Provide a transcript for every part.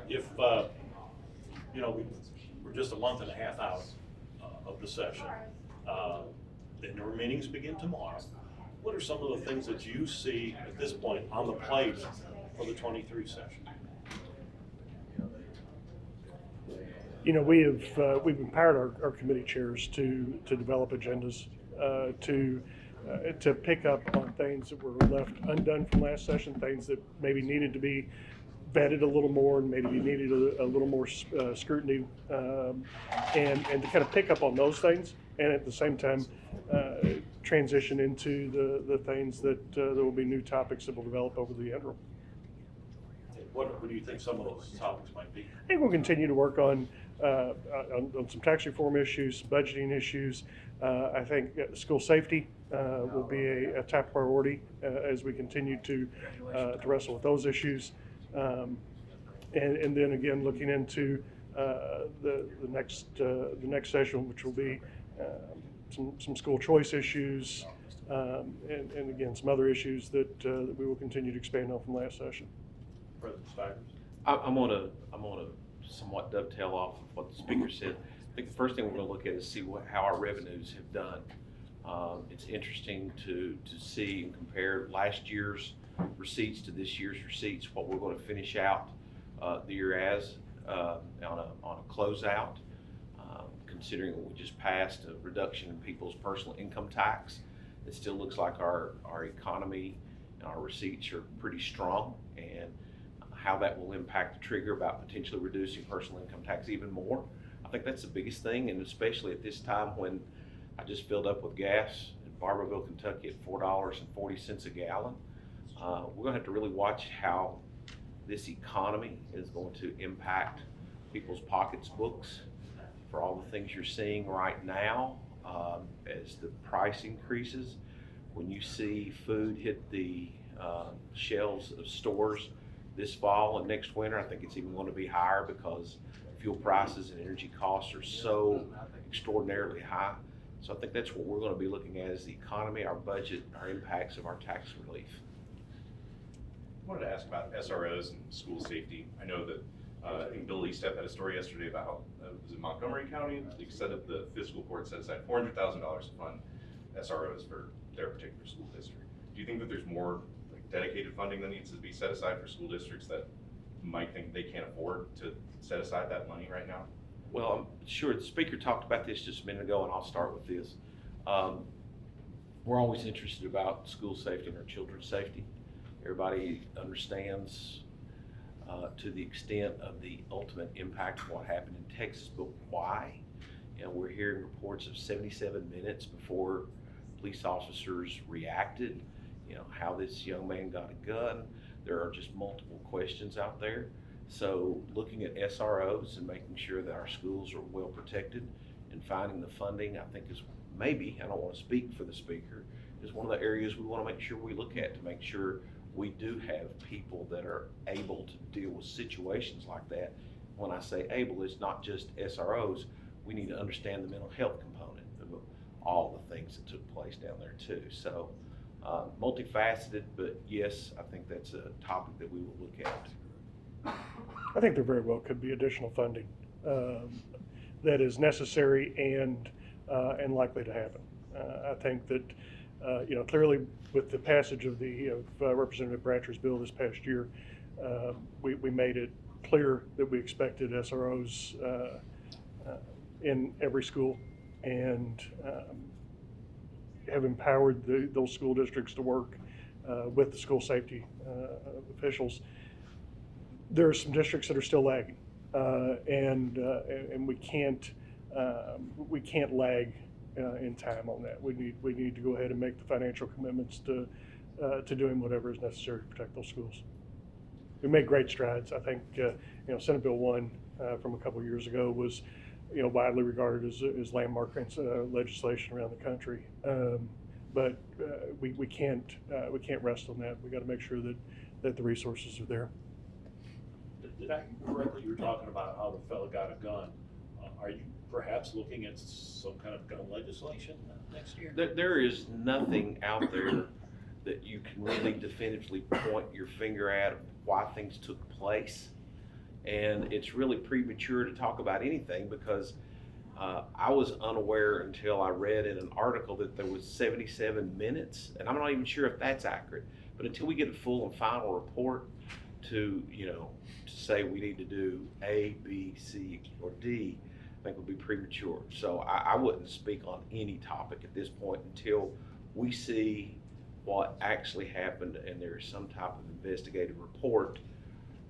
if, we're just a month and a half out of the session, and the meetings begin tomorrow, what are some of the things that you see at this point on the plate for the 23 session? We've empowered our committee chairs to develop agendas, to pick up on things that were left undone from last session, things that maybe needed to be vetted a little more and maybe needed a little more scrutiny, and to kind of pick up on those things, and at the same time transition into the things that there will be new topics that will develop over the interim. What do you think some of those topics might be? I think we'll continue to work on some tax reform issues, budgeting issues. I think school safety will be a top priority as we continue to wrestle with those issues. And then again, looking into the next session, which will be some school choice issues, and again, some other issues that we will continue to expand on from last session. President Stivers? I'm gonna somewhat dovetail off of what the speaker said. I think the first thing we're gonna look at is see how our revenues have done. It's interesting to see and compare last year's receipts to this year's receipts, what we're going to finish out the year as on a closeout, considering what we just passed, a reduction in people's personal income tax. It still looks like our economy and our receipts are pretty strong, and how that will impact the trigger about potentially reducing personal income tax even more. I think that's the biggest thing, and especially at this time when I just filled up with gas in Barberville, Kentucky at $4.40 a gallon. We're gonna have to really watch how this economy is going to impact people's pocketbooks for all the things you're seeing right now as the price increases. When you see food hit the shelves of stores this fall and next winter, I think it's even going to be higher because fuel prices and energy costs are so extraordinarily high. So I think that's what we're going to be looking at is the economy, our budget, our impacts of our tax relief. I wanted to ask about SROs and school safety. I know that I think Bill Eastep had a story yesterday about how, was it Montgomery County? They set up the fiscal court set aside $400,000 to fund SROs for their particular school district. Do you think that there's more dedicated funding that needs to be set aside for school districts that might think they can't afford to set aside that money right now? Well, I'm sure the speaker talked about this just a minute ago, and I'll start with this. We're always interested about school safety and our children's safety. Everybody understands to the extent of the ultimate impact of what happened in Texas, but why? We're hearing reports of 77 minutes before police officers reacted, how this young man got a gun. There are just multiple questions out there. So looking at SROs and making sure that our schools are well protected and finding the funding, I think is maybe, I don't want to speak for the speaker, is one of the areas we want to make sure we look at to make sure we do have people that are able to deal with situations like that. When I say able, it's not just SROs. We need to understand the mental health component of all the things that took place down there too. So multifaceted, but yes, I think that's a topic that we will look at. I think there very well could be additional funding that is necessary and likely to happen. I think that clearly with the passage of the Representative Bratcher's bill this past year, we made it clear that we expected SROs in every school, and have empowered those school districts to work with the school safety officials. There are some districts that are still lagging, and we can't lag in time on that. We need to go ahead and make the financial commitments to doing whatever is necessary to protect those schools. We made great strides. I think Senate Bill 1 from a couple of years ago was widely regarded as landmark legislation around the country. But we can't rest on that. We got to make sure that the resources are there. Did I hear correctly? You were talking about how the fella got a gun. Are you perhaps looking at some kind of gun legislation next year? There is nothing out there that you can really definitively point your finger at why things took place. And it's really premature to talk about anything because I was unaware until I read in an article that there was 77 minutes, and I'm not even sure if that's accurate. But until we get a full and final report to, to say we need to do A, B, C, or D, I think would be premature. So I wouldn't speak on any topic at this point until we see what actually happened and there is some type of investigative report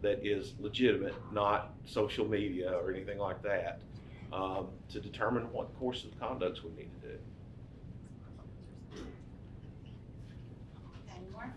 that is legitimate, not social media or anything like that, to determine what course of conducts we need to do. Any more?